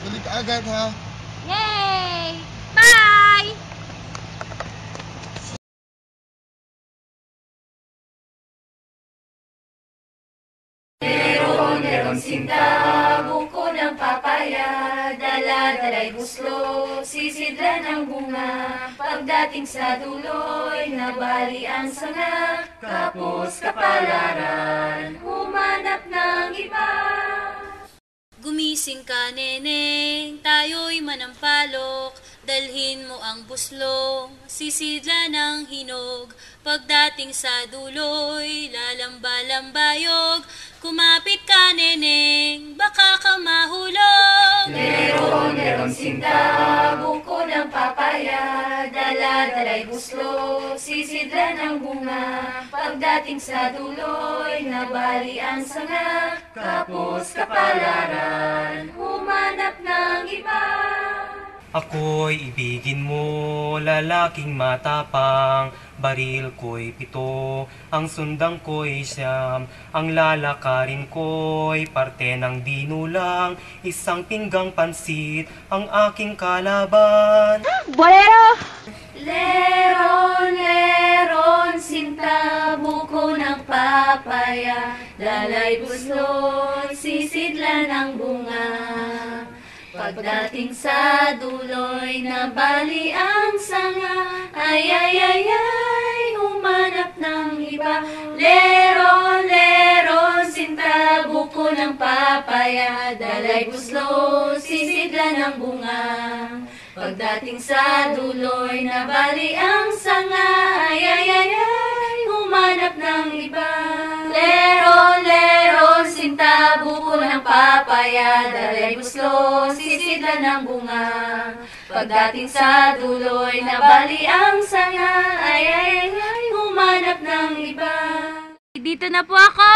Balik ka agad ha. Yay! Bye! Merong sinta, buko ng papaya, dala-dala'y guslo, sisidla ng bunga. Pagdating sa dulo'y nabali ang sanga, kapos kapalaran, humanap ng iba. Gumising ka, neneng, tayo'y manampalok, dalhin mo ang buslong, sisidla ng hinog. Pagdating sa dulo'y lalamba-lambayog, kumapit ka, neneng, baka ka mahulog. Merong sinta, buko ng papaya, dala-dala'y guslo, sisidla ng bunga. Pagdating sa dulo'y nabali ang sanga, kapos kapalaran, humanap ng iba. Ako'y ibigin mo, lalaking matapang, baril ko'y 7, ang sundang ko'y 9, ang lalakarin ko'y parte ng dinulang, isang pinggang pansit, ang aking kalaban. Bolero! Leron, leron, sinta, buko ng papaya, dala'y busloy, sisidla ng bunga. Pagdating sa dulo'y nabali ang sanga, ay ay ay ay, humanap ng iba. Leron, leron, sinta, buko ng papaya, dala'y buslo, sisidla ng bunga. Pagdating sa dulo'y nabali ang sanga, ay ay ay ay, humanap ng iba. Leron, leron, sinta, buko ng papaya, dala'y buslo, sisidla ng bunga. Pagdating sa dulo'y nabali ang sanga, ay ay ay ay, humanap ng iba. Dito na po ako!